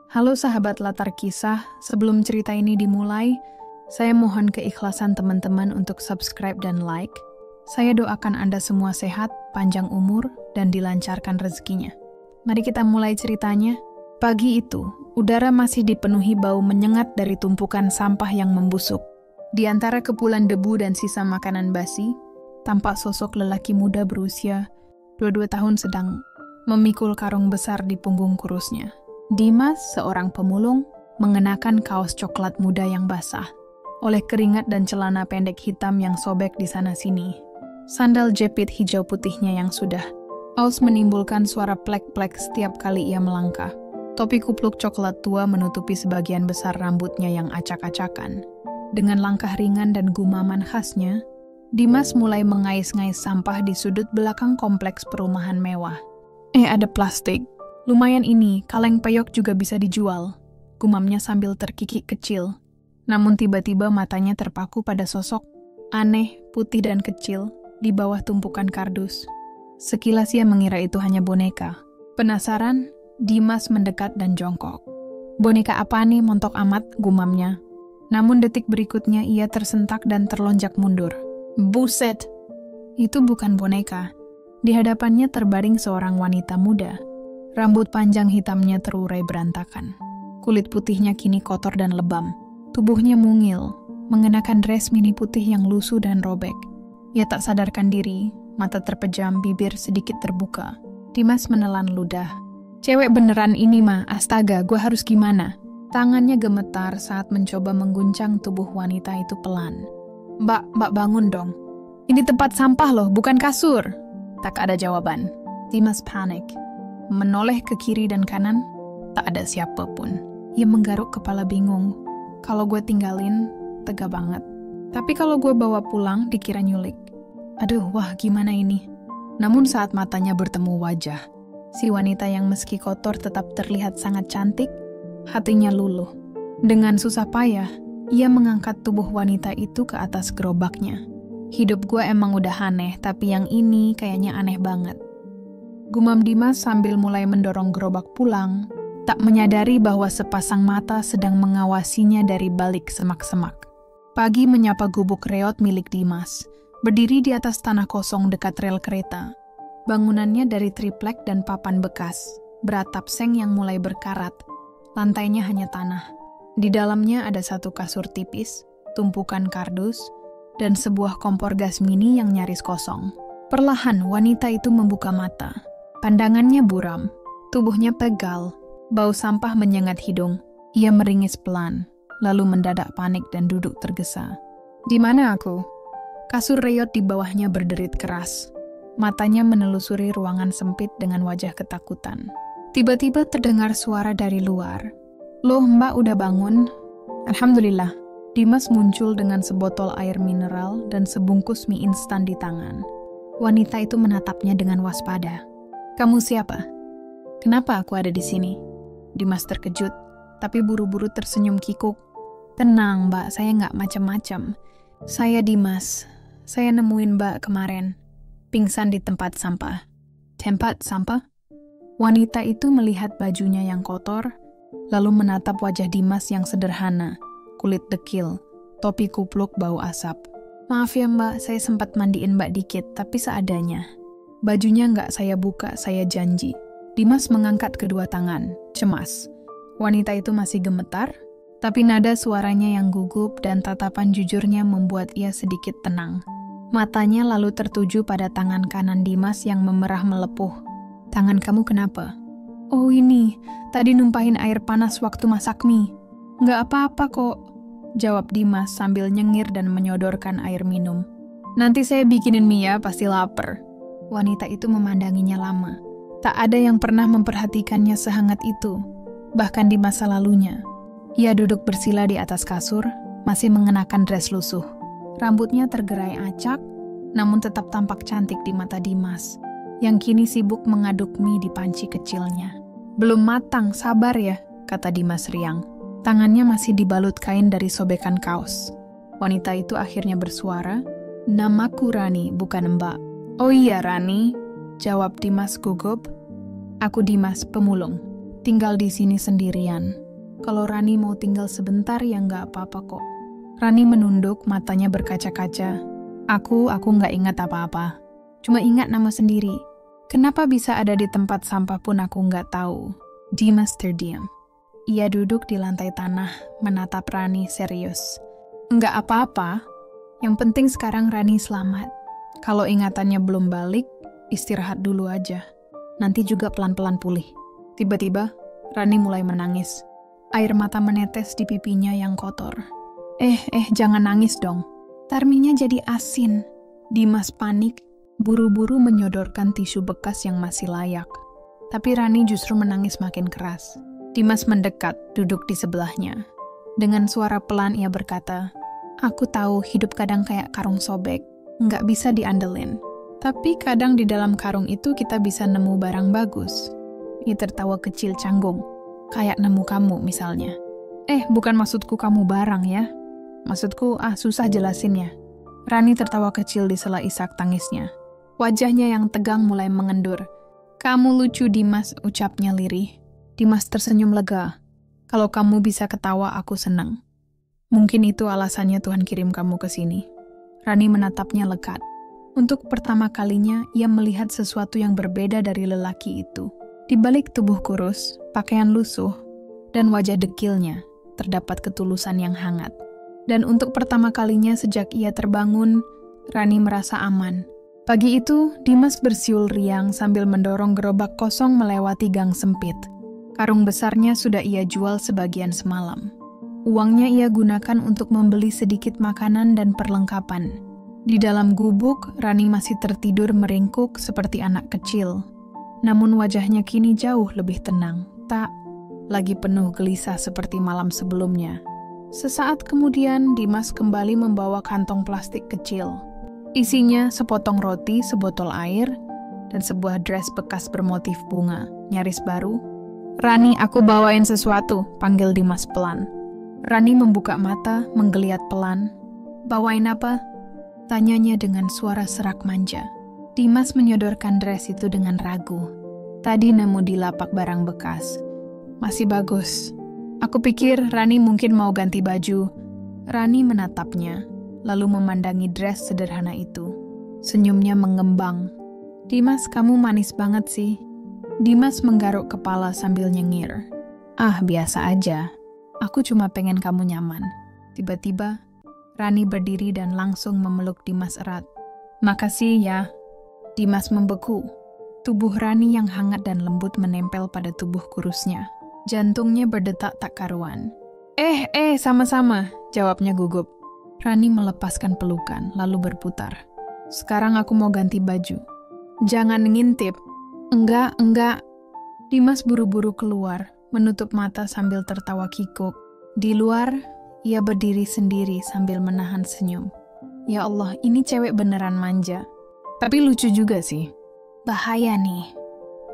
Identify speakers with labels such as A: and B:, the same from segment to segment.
A: Halo sahabat latar kisah, sebelum cerita ini dimulai, saya mohon keikhlasan teman-teman untuk subscribe dan like. Saya doakan Anda semua sehat, panjang umur, dan dilancarkan rezekinya. Mari kita mulai ceritanya. Pagi itu, udara masih dipenuhi bau menyengat dari tumpukan sampah yang membusuk. Di antara kepulan debu dan sisa makanan basi, tampak sosok lelaki muda berusia 22 tahun sedang memikul karung besar di punggung kurusnya. Dimas, seorang pemulung, mengenakan kaos coklat muda yang basah, oleh keringat dan celana pendek hitam yang sobek di sana-sini. Sandal jepit hijau putihnya yang sudah aus menimbulkan suara plek-plek setiap kali ia melangkah. Topi kupluk coklat tua menutupi sebagian besar rambutnya yang acak-acakan. Dengan langkah ringan dan gumaman khasnya, Dimas mulai mengais-ngais sampah di sudut belakang kompleks perumahan mewah. Ada plastik. Lumayan ini, kaleng peyok juga bisa dijual. Gumamnya sambil terkikik kecil. Namun tiba-tiba matanya terpaku pada sosok aneh, putih dan kecil di bawah tumpukan kardus. Sekilas ia mengira itu hanya boneka. Penasaran, Dimas mendekat dan jongkok. Boneka apa nih, montok amat, gumamnya. Namun detik berikutnya ia tersentak dan terlonjak mundur. Buset! Itu bukan boneka. Di hadapannya terbaring seorang wanita muda. Rambut panjang hitamnya terurai berantakan. Kulit putihnya kini kotor dan lebam. Tubuhnya mungil, mengenakan dress mini putih yang lusuh dan robek. Ia tak sadarkan diri, mata terpejam, bibir sedikit terbuka. Dimas menelan ludah. Cewek beneran ini mah, astaga, gue harus gimana? Tangannya gemetar saat mencoba mengguncang tubuh wanita itu pelan. Mbak bangun dong. Ini tempat sampah loh, bukan kasur. Tak ada jawaban. Dimas panik. Menoleh ke kiri dan kanan, tak ada siapapun. Ia menggaruk kepala bingung. Kalau gue tinggalin, tega banget. Tapi kalau gue bawa pulang, dikira nyulik. Aduh, wah gimana ini? Namun saat matanya bertemu wajah, si wanita yang meski kotor tetap terlihat sangat cantik, hatinya luluh. Dengan susah payah, ia mengangkat tubuh wanita itu ke atas gerobaknya. Hidup gue emang udah aneh, tapi yang ini kayaknya aneh banget. Gumam Dimas sambil mulai mendorong gerobak pulang, tak menyadari bahwa sepasang mata sedang mengawasinya dari balik semak-semak. Pagi menyapa gubuk reot milik Dimas, berdiri di atas tanah kosong dekat rel kereta. Bangunannya dari triplek dan papan bekas, beratap seng yang mulai berkarat. Lantainya hanya tanah. Di dalamnya ada satu kasur tipis, tumpukan kardus, dan sebuah kompor gas mini yang nyaris kosong. Perlahan wanita itu membuka mata. Pandangannya buram, tubuhnya pegal, bau sampah menyengat hidung. Ia meringis pelan, lalu mendadak panik dan duduk tergesa. Di mana aku? Kasur reot di bawahnya berderit keras. Matanya menelusuri ruangan sempit dengan wajah ketakutan. Tiba-tiba terdengar suara dari luar. Loh, Mbak udah bangun? Alhamdulillah. Dimas muncul dengan sebotol air mineral dan sebungkus mie instan di tangan. Wanita itu menatapnya dengan waspada. Kamu siapa? Kenapa aku ada di sini? Dimas terkejut, tapi buru-buru tersenyum kikuk. Tenang, Mbak, saya nggak macam-macam. Saya Dimas. Saya nemuin Mbak kemarin. Pingsan di tempat sampah. Tempat sampah? Wanita itu melihat bajunya yang kotor, lalu menatap wajah Dimas yang sederhana. Kulit dekil, topi kupluk bau asap. Maaf ya Mbak, saya sempat mandiin Mbak dikit, tapi seadanya. Bajunya nggak saya buka, saya janji. Dimas mengangkat kedua tangan, cemas. Wanita itu masih gemetar, tapi nada suaranya yang gugup dan tatapan jujurnya membuat ia sedikit tenang. Matanya lalu tertuju pada tangan kanan Dimas yang memerah melepuh. Tangan kamu kenapa? Oh ini, tadi numpahin air panas waktu masak mie. Nggak apa-apa kok, jawab Dimas sambil nyengir dan menyodorkan air minum. Nanti saya bikinin mie ya, pasti lapar. Wanita itu memandanginya lama. Tak ada yang pernah memperhatikannya sehangat itu, bahkan di masa lalunya. Ia duduk bersila di atas kasur, masih mengenakan dress lusuh. Rambutnya tergerai acak, namun tetap tampak cantik di mata Dimas, yang kini sibuk mengaduk mie di panci kecilnya. Belum matang, sabar ya, kata Dimas riang. Tangannya masih dibalut kain dari sobekan kaos. Wanita itu akhirnya bersuara, namaku Rani, bukan Mbak. Oh iya Rani, jawab Dimas gugup. Aku Dimas, pemulung. tinggal di sini sendirian. Kalau Rani mau tinggal sebentar ya nggak apa-apa kok. Rani menunduk, matanya berkaca-kaca. Aku nggak ingat apa-apa. Cuma ingat nama sendiri. Kenapa bisa ada di tempat sampah pun aku nggak tahu. Dimas terdiam. Ia duduk di lantai tanah, menatap Rani serius. Nggak apa-apa. Yang penting sekarang Rani selamat. Kalau ingatannya belum balik, istirahat dulu aja. Nanti juga pelan-pelan pulih. Tiba-tiba, Rani mulai menangis. Air mata menetes di pipinya yang kotor. Jangan nangis dong. Tarminya jadi asin. Dimas panik, buru-buru menyodorkan tisu bekas yang masih layak. Tapi Rani justru menangis makin keras. Dimas mendekat, duduk di sebelahnya. Dengan suara pelan ia berkata, "Aku tahu hidup kadang kayak karung sobek, nggak bisa diandelin. Tapi kadang di dalam karung itu kita bisa nemu barang bagus." Ia tertawa kecil canggung, kayak nemu kamu misalnya. Bukan maksudku kamu barang ya. Maksudku, susah jelasinnya. Rani tertawa kecil di sela isak tangisnya. Wajahnya yang tegang mulai mengendur. "Kamu lucu, Dimas," ucapnya lirih. Dimas tersenyum lega. "Kalau kamu bisa ketawa, aku senang. Mungkin itu alasannya Tuhan kirim kamu ke sini." Rani menatapnya lekat. Untuk pertama kalinya, ia melihat sesuatu yang berbeda dari lelaki itu. Di balik tubuh kurus, pakaian lusuh, dan wajah dekilnya, terdapat ketulusan yang hangat. Dan untuk pertama kalinya sejak ia terbangun, Rani merasa aman. Pagi itu, Dimas bersiul riang sambil mendorong gerobak kosong melewati gang sempit. Karung besarnya sudah ia jual sebagian semalam. Uangnya ia gunakan untuk membeli sedikit makanan dan perlengkapan. Di dalam gubuk, Rani masih tertidur meringkuk seperti anak kecil. Namun wajahnya kini jauh lebih tenang, tak lagi penuh gelisah seperti malam sebelumnya. Sesaat kemudian, Dimas kembali membawa kantong plastik kecil. Isinya sepotong roti, sebotol air, dan sebuah dress bekas bermotif bunga, nyaris baru. "Rani, aku bawain sesuatu," panggil Dimas pelan. Rani membuka mata, menggeliat pelan. "Bawain apa?" tanyanya dengan suara serak manja. Dimas menyodorkan dress itu dengan ragu. "Tadi nemu di lapak barang bekas. Masih bagus. Aku pikir Rani mungkin mau ganti baju." Rani menatapnya, lalu memandangi dress sederhana itu. Senyumnya mengembang. "Dimas, kamu manis banget sih." Dimas menggaruk kepala sambil nyengir. Biasa aja. Aku cuma pengen kamu nyaman." Tiba-tiba, Rani berdiri dan langsung memeluk Dimas erat. "Makasih ya." Dimas membeku. Tubuh Rani yang hangat dan lembut menempel pada tubuh kurusnya. Jantungnya berdetak tak karuan. Sama-sama," jawabnya gugup. Rani melepaskan pelukan, lalu berputar. "Sekarang aku mau ganti baju." "Jangan ngintip." Enggak. Dimas buru-buru keluar, menutup mata sambil tertawa kikuk. Di luar, ia berdiri sendiri sambil menahan senyum. Ya Allah, ini cewek beneran manja. Tapi lucu juga sih. Bahaya nih.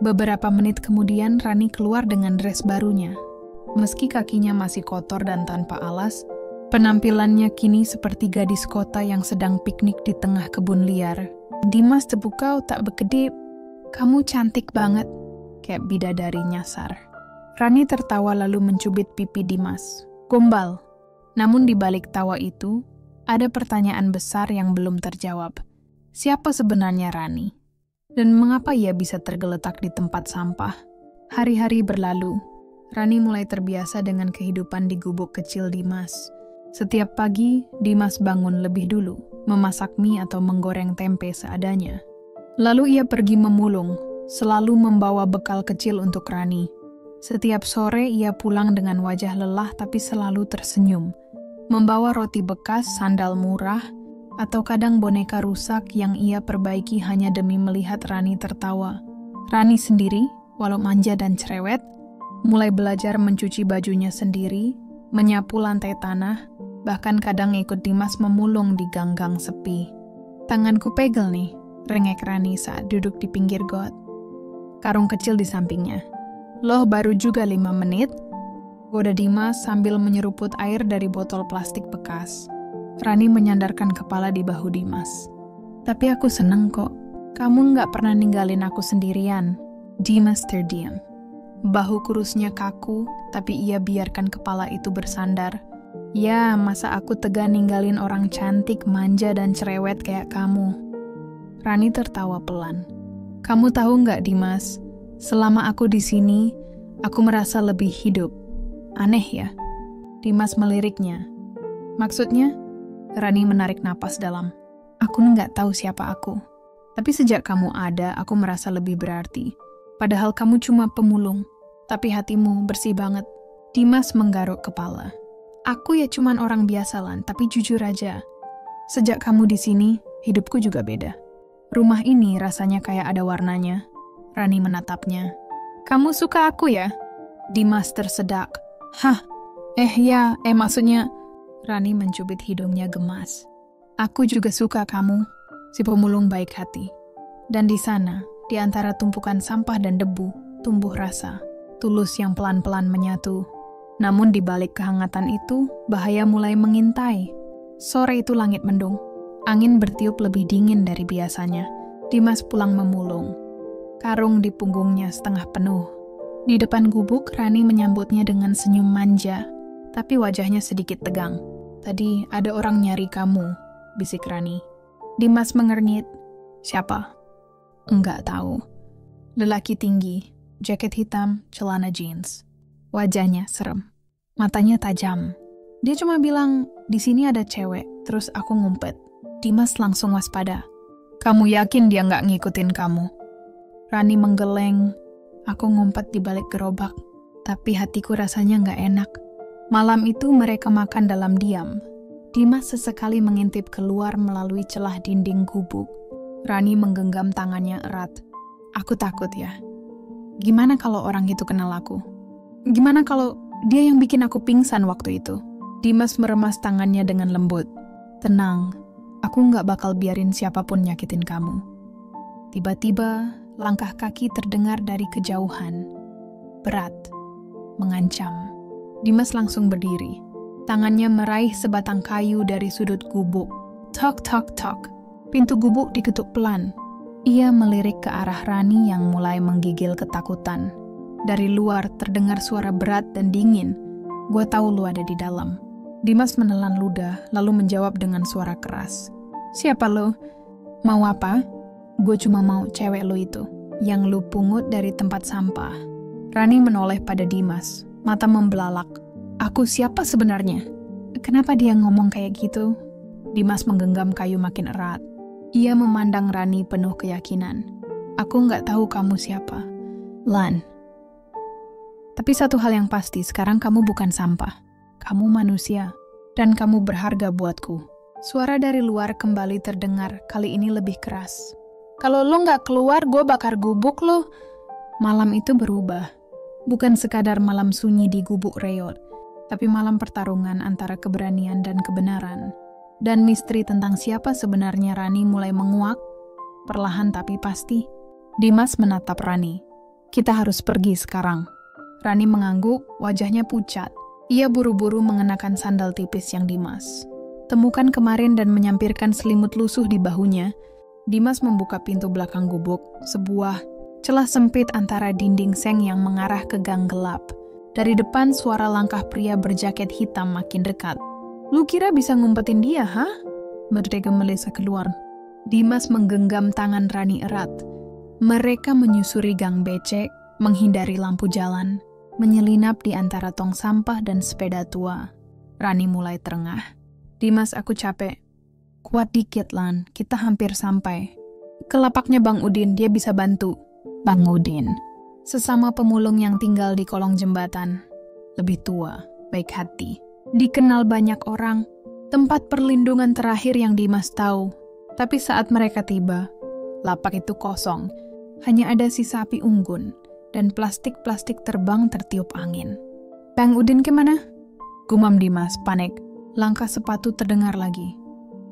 A: Beberapa menit kemudian Rani keluar dengan dress barunya. Meski kakinya masih kotor dan tanpa alas, penampilannya kini seperti gadis kota yang sedang piknik di tengah kebun liar. "Dimas, tepukau tak berkedip. Kamu cantik banget," kayak bidadari nyasar. Rani tertawa lalu mencubit pipi Dimas. Gombal. Namun di balik tawa itu, ada pertanyaan besar yang belum terjawab. Siapa sebenarnya Rani? Dan mengapa ia bisa tergeletak di tempat sampah? Hari-hari berlalu. Rani mulai terbiasa dengan kehidupan di gubuk kecil Dimas. Setiap pagi, Dimas bangun lebih dulu, memasak mie atau menggoreng tempe seadanya. Lalu ia pergi memulung, selalu membawa bekal kecil untuk Rani. Setiap sore ia pulang dengan wajah lelah tapi selalu tersenyum. Membawa roti bekas, sandal murah, atau kadang boneka rusak yang ia perbaiki hanya demi melihat Rani tertawa. Rani sendiri, walau manja dan cerewet, mulai belajar mencuci bajunya sendiri, menyapu lantai tanah, bahkan kadang ikut Dimas memulung di gang-gang sepi. "Tanganku pegel nih," rengek Rani saat duduk di pinggir got. Karung kecil di sampingnya. "Loh, baru juga 5 menit?" goda Dimas sambil menyeruput air dari botol plastik bekas. Rani menyandarkan kepala di bahu Dimas. "Tapi aku seneng kok. Kamu nggak pernah ninggalin aku sendirian." Dimas terdiam. Bahu kurusnya kaku, tapi ia biarkan kepala itu bersandar. Ya, masa aku tega ninggalin orang cantik, manja, dan cerewet kayak kamu? Rani tertawa pelan. Kamu tahu nggak, Dimas? Selama aku di sini, aku merasa lebih hidup. Aneh ya? Dimas meliriknya. Maksudnya? Rani menarik napas dalam. Aku nggak tahu siapa aku. Tapi sejak kamu ada, aku merasa lebih berarti. Padahal kamu cuma pemulung. Tapi hatimu bersih banget. Dimas menggaruk kepala. Aku ya cuman orang biasa, Lan, tapi jujur aja. Sejak kamu di sini, hidupku juga beda. Rumah ini rasanya kayak ada warnanya. Rani menatapnya. Kamu suka aku ya? Dimas tersedak. Hah? Maksudnya... Rani mencubit hidungnya gemas. Aku juga suka kamu, si pemulung baik hati. Dan di sana, di antara tumpukan sampah dan debu, tumbuh rasa. Tulus yang pelan-pelan menyatu. Namun di balik kehangatan itu, bahaya mulai mengintai. Sore itu langit mendung. Angin bertiup lebih dingin dari biasanya. Dimas pulang memulung. Karung di punggungnya setengah penuh. Di depan gubuk, Rani menyambutnya dengan senyum manja. Tapi wajahnya sedikit tegang. Tadi ada orang nyari kamu, bisik Rani. Dimas mengernyit. Siapa? Enggak tahu. Lelaki tinggi. Jaket hitam, celana jeans. Wajahnya serem. Matanya tajam. Dia cuma bilang, di sini ada cewek, terus aku ngumpet. Dimas langsung waspada. Kamu yakin dia nggak ngikutin kamu? Rani menggeleng. Aku ngumpet di balik gerobak, tapi hatiku rasanya nggak enak. Malam itu mereka makan dalam diam. Dimas sesekali mengintip keluar melalui celah dinding gubuk. Rani menggenggam tangannya erat. Aku takut ya. Gimana kalau orang itu kenal aku? Gimana kalau dia yang bikin aku pingsan waktu itu? Dimas meremas tangannya dengan lembut. Tenang, aku nggak bakal biarin siapapun nyakitin kamu. Tiba-tiba, langkah kaki terdengar dari kejauhan. Berat, mengancam. Dimas langsung berdiri. Tangannya meraih sebatang kayu dari sudut gubuk. Tok, tok, tok. Pintu gubuk diketuk pelan. Ia melirik ke arah Rani yang mulai menggigil ketakutan. Dari luar terdengar suara berat dan dingin. Gua tahu lu ada di dalam. Dimas menelan ludah, lalu menjawab dengan suara keras. Siapa lu? Mau apa? Gue cuma mau cewek lu itu, yang lu pungut dari tempat sampah. Rani menoleh pada Dimas, mata membelalak. Aku siapa sebenarnya? Kenapa dia ngomong kayak gitu? Dimas menggenggam kayu makin erat. Ia memandang Rani penuh keyakinan. Aku nggak tahu kamu siapa. Lan. Tapi satu hal yang pasti, sekarang kamu bukan sampah. Kamu manusia. Dan kamu berharga buatku. Suara dari luar kembali terdengar, kali ini lebih keras. Kalau lo nggak keluar, gue bakar gubuk lo. Malam itu berubah. Bukan sekadar malam sunyi di gubuk reot, tapi malam pertarungan antara keberanian dan kebenaran. Dan misteri tentang siapa sebenarnya Rani mulai menguak, perlahan tapi pasti. Dimas menatap Rani. Kita harus pergi sekarang. Rani mengangguk, wajahnya pucat. Ia buru-buru mengenakan sandal tipis yang Dimas temukan kemarin dan menyampirkan selimut lusuh di bahunya. Dimas membuka pintu belakang gubuk, sebuah celah sempit antara dinding seng yang mengarah ke gang gelap. Dari depan suara langkah pria berjaket hitam makin dekat. Lu kira bisa ngumpetin dia, ha? Merdeka Melisa keluar. Dimas menggenggam tangan Rani erat. Mereka menyusuri gang becek, menghindari lampu jalan, menyelinap di antara tong sampah dan sepeda tua. Rani mulai terengah. Dimas, aku capek. Kuat dikit, Lan. Kita hampir sampai. Ke lapaknya Bang Udin, dia bisa bantu. Bang Udin. Sesama pemulung yang tinggal di kolong jembatan. Lebih tua, baik hati. Dikenal banyak orang. Tempat perlindungan terakhir yang Dimas tahu. Tapi saat mereka tiba, lapak itu kosong. Hanya ada sisa api unggun. Dan plastik-plastik terbang tertiup angin. Bang Udin kemana? Gumam Dimas, panik. Langkah sepatu terdengar lagi.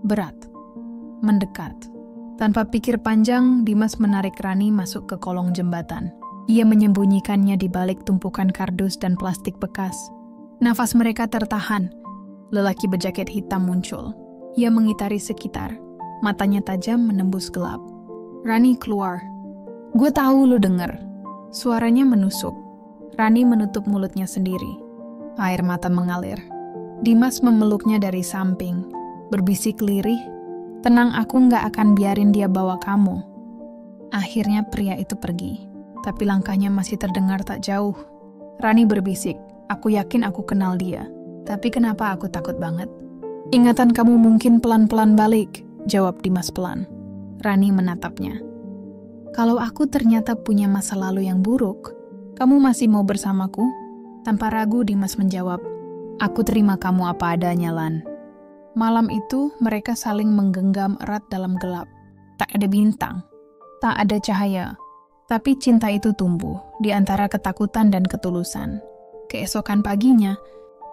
A: Berat. Mendekat. Tanpa pikir panjang, Dimas menarik Rani masuk ke kolong jembatan. Ia menyembunyikannya di balik tumpukan kardus dan plastik bekas. Nafas mereka tertahan. Lelaki berjaket hitam muncul. Ia mengitari sekitar. Matanya tajam menembus gelap. Rani keluar. Gue tahu lu denger. Suaranya menusuk. Rani menutup mulutnya sendiri. Air mata mengalir. Dimas memeluknya dari samping, berbisik lirih, "Tenang, aku nggak akan biarin dia bawa kamu." Akhirnya pria itu pergi, tapi langkahnya masih terdengar tak jauh. Rani berbisik, "Aku yakin aku kenal dia, tapi kenapa aku takut banget?" "Ingatan kamu mungkin pelan-pelan balik," jawab Dimas pelan. Rani menatapnya. "Kalau aku ternyata punya masa lalu yang buruk, kamu masih mau bersamaku?" Tanpa ragu Dimas menjawab, "Aku terima kamu apa adanya, Lan." Malam itu mereka saling menggenggam erat dalam gelap. Tak ada bintang, tak ada cahaya, tapi cinta itu tumbuh di antara ketakutan dan ketulusan. Keesokan paginya,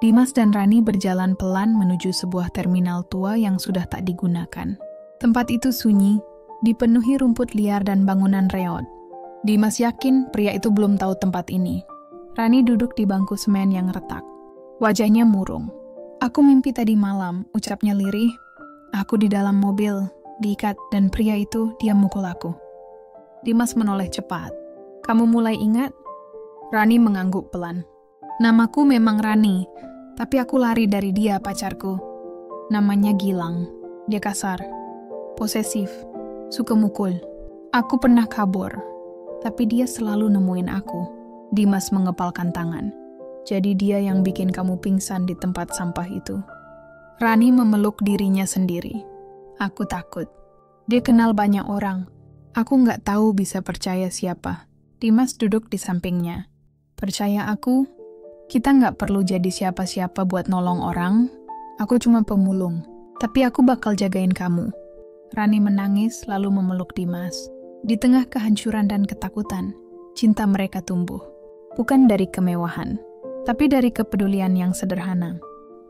A: Dimas dan Rani berjalan pelan menuju sebuah terminal tua yang sudah tak digunakan. Tempat itu sunyi, dipenuhi rumput liar dan bangunan reot. Dimas yakin pria itu belum tahu tempat ini. Rani duduk di bangku semen yang retak. Wajahnya murung. "Aku mimpi tadi malam," ucapnya lirih. "Aku di dalam mobil, diikat, dan pria itu dia mukul aku." Dimas menoleh cepat. "Kamu mulai ingat?" Rani mengangguk pelan. "Namaku memang Rani, tapi aku lari dari dia, pacarku. Namanya Gilang. Dia kasar, posesif, suka mukul. Aku pernah kabur, tapi dia selalu nemuin aku." Dimas mengepalkan tangan. "Jadi dia yang bikin kamu pingsan di tempat sampah itu." Rani memeluk dirinya sendiri. "Aku takut. Dia kenal banyak orang. Aku nggak tahu bisa percaya siapa." Dimas duduk di sampingnya. "Percaya aku, kita nggak perlu jadi siapa-siapa buat nolong orang. Aku cuma pemulung, tapi aku bakal jagain kamu." Rani menangis lalu memeluk Dimas. Di tengah kehancuran dan ketakutan, cinta mereka tumbuh. Bukan dari kemewahan, tapi dari kepedulian yang sederhana.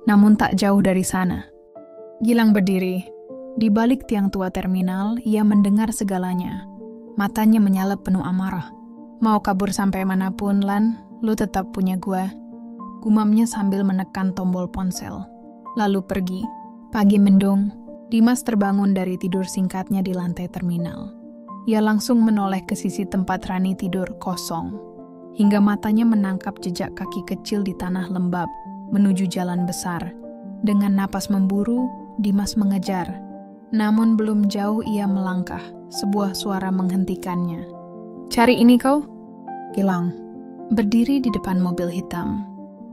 A: Namun tak jauh dari sana, Gilang berdiri. Di balik tiang tua terminal, ia mendengar segalanya. Matanya menyalap penuh amarah. "Mau kabur sampai manapun, Lan, lu tetap punya gua." Gumamnya sambil menekan tombol ponsel. Lalu pergi. Pagi mendung, Dimas terbangun dari tidur singkatnya di lantai terminal. Ia langsung menoleh ke sisi tempat Rani tidur kosong, hingga matanya menangkap jejak kaki kecil di tanah lembab menuju jalan besar. Dengan napas memburu, Dimas mengejar. Namun belum jauh ia melangkah, sebuah suara menghentikannya. "Cari ini kau?" Gilang berdiri di depan mobil hitam,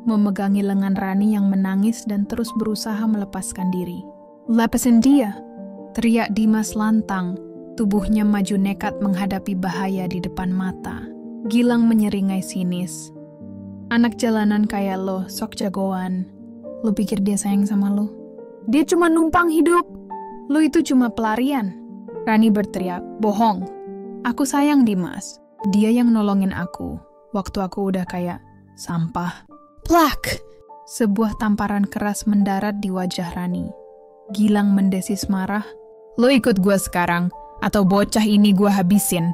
A: memegangi lengan Rani yang menangis dan terus berusaha melepaskan diri. "Lepasin dia!" teriak Dimas lantang, tubuhnya maju nekat menghadapi bahaya di depan mata. Gilang menyeringai sinis. "Anak jalanan kayak lo, sok jagoan. Lo pikir dia sayang sama lo? Dia cuma numpang hidup. Lo itu cuma pelarian." Rani berteriak, "Bohong. Aku sayang Dimas. Dia yang nolongin aku waktu aku udah kayak sampah." Plak! Sebuah tamparan keras mendarat di wajah Rani. Gilang mendesis marah. "Lo ikut gua sekarang, atau bocah ini gua habisin."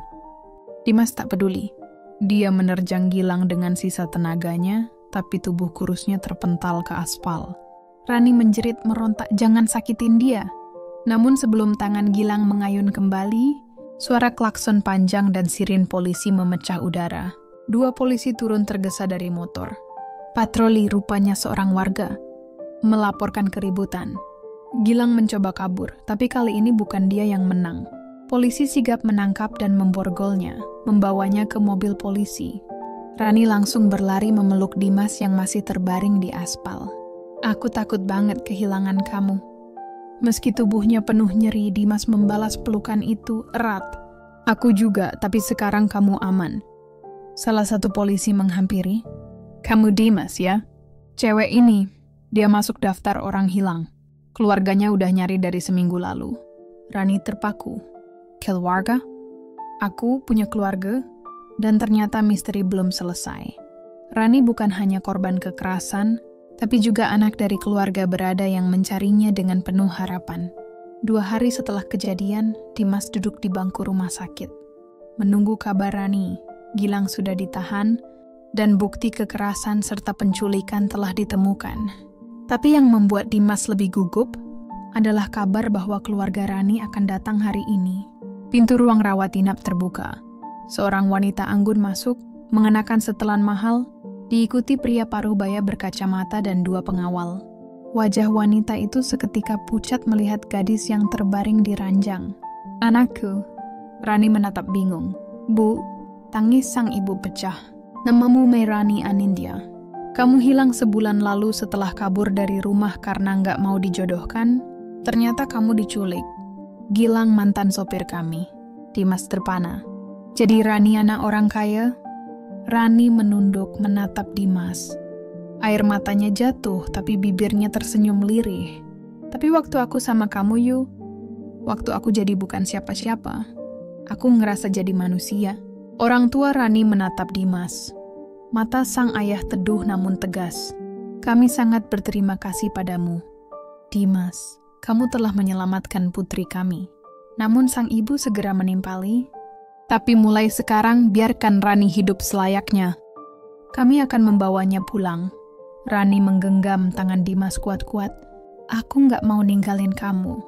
A: Dimas tak peduli. Dia menerjang Gilang dengan sisa tenaganya, tapi tubuh kurusnya terpental ke aspal. Rani menjerit merontak, "Jangan sakitin dia." Namun sebelum tangan Gilang mengayun kembali, suara klakson panjang dan sirin polisi memecah udara. Dua polisi turun tergesa dari motor. Patroli, rupanya seorang warga, melaporkan keributan. Gilang mencoba kabur, tapi kali ini bukan dia yang menang. Polisi sigap menangkap dan memborgolnya, membawanya ke mobil polisi. Rani langsung berlari memeluk Dimas yang masih terbaring di aspal. "Aku takut banget kehilangan kamu." Meski tubuhnya penuh nyeri, Dimas membalas pelukan itu erat. "Aku juga, tapi sekarang kamu aman." Salah satu polisi menghampiri. "Kamu Dimas ya? Cewek ini, dia masuk daftar orang hilang. Keluarganya udah nyari dari seminggu lalu." Rani terpaku. "Keluarga? Aku punya keluarga?" Dan ternyata misteri belum selesai. Rani bukan hanya korban kekerasan, tapi juga anak dari keluarga berada yang mencarinya dengan penuh harapan. 2 hari setelah kejadian, Dimas duduk di bangku rumah sakit. Menunggu kabar Rani, Gilang sudah ditahan, dan bukti kekerasan serta penculikan telah ditemukan. Tapi yang membuat Dimas lebih gugup adalah kabar bahwa keluarga Rani akan datang hari ini. Pintu ruang rawat inap terbuka. Seorang wanita anggun masuk, mengenakan setelan mahal, diikuti pria paruh-baya berkacamata dan 2 pengawal. Wajah wanita itu seketika pucat melihat gadis yang terbaring di ranjang. "Anakku," Rani menatap bingung. "Bu," tangis sang ibu pecah. "Namamu Mairani Anindya. Kamu hilang sebulan lalu setelah kabur dari rumah karena nggak mau dijodohkan. Ternyata kamu diculik. Gilang mantan sopir kami, Dimas terpana. Jadi Rani anak orang kaya?" Rani menunduk menatap Dimas. Air matanya jatuh tapi bibirnya tersenyum lirih. "Tapi waktu aku sama kamu, Yu, waktu aku jadi bukan siapa-siapa, aku ngerasa jadi manusia." Orang tua Rani menatap Dimas. Mata sang ayah teduh namun tegas. "Kami sangat berterima kasih padamu, Dimas. Kamu telah menyelamatkan putri kami." Namun sang ibu segera menimpali, "Tapi mulai sekarang biarkan Rani hidup selayaknya. Kami akan membawanya pulang." Rani menggenggam tangan Dimas kuat-kuat. "Aku nggak mau ninggalin kamu."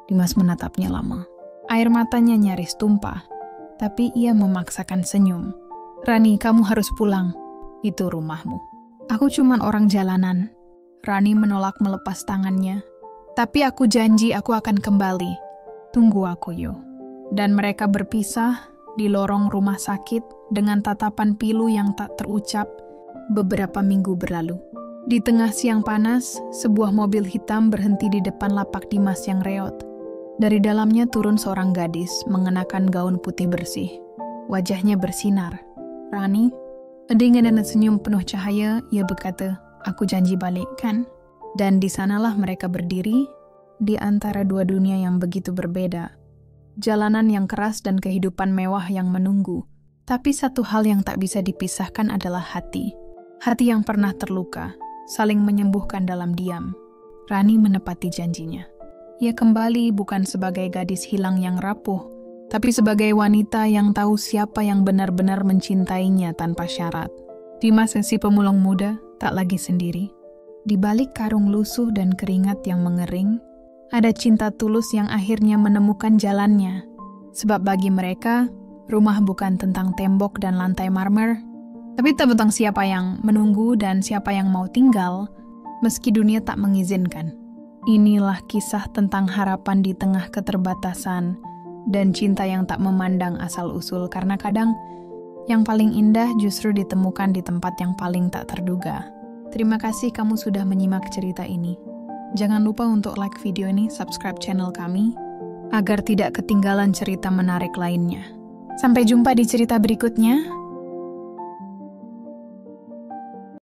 A: Dimas menatapnya lama. Air matanya nyaris tumpah, tapi ia memaksakan senyum. "Rani, kamu harus pulang. Itu rumahmu. Aku cuman orang jalanan." Rani menolak melepas tangannya. "Tapi aku janji aku akan kembali. Tunggu aku, Yo." Dan mereka berpisah di lorong rumah sakit dengan tatapan pilu yang tak terucap. Beberapa minggu berlalu. Di tengah siang panas, sebuah mobil hitam berhenti di depan lapak Dimas yang reot. Dari dalamnya turun seorang gadis mengenakan gaun putih bersih. Wajahnya bersinar. "Rani?" Dengan senyum penuh cahaya, ia berkata, "Aku janji balik, kan?" Dan di sanalah mereka berdiri, di antara 2 dunia yang begitu berbeda. Jalanan yang keras dan kehidupan mewah yang menunggu. Tapi satu hal yang tak bisa dipisahkan adalah hati. Hati yang pernah terluka, saling menyembuhkan dalam diam. Rani menepati janjinya. Ia kembali bukan sebagai gadis hilang yang rapuh, tapi sebagai wanita yang tahu siapa yang benar-benar mencintainya tanpa syarat. Dimas, si pemulung muda, tak lagi sendiri. Di balik karung lusuh dan keringat yang mengering, ada cinta tulus yang akhirnya menemukan jalannya. Sebab bagi mereka, rumah bukan tentang tembok dan lantai marmer, tapi tentang siapa yang menunggu dan siapa yang mau tinggal, meski dunia tak mengizinkan. Inilah kisah tentang harapan di tengah keterbatasan, dan cinta yang tak memandang asal-usul, karena kadang yang paling indah justru ditemukan di tempat yang paling tak terduga. Terima kasih kamu sudah menyimak cerita ini. Jangan lupa untuk like video ini, subscribe channel kami, agar tidak ketinggalan cerita menarik lainnya. Sampai jumpa di cerita berikutnya.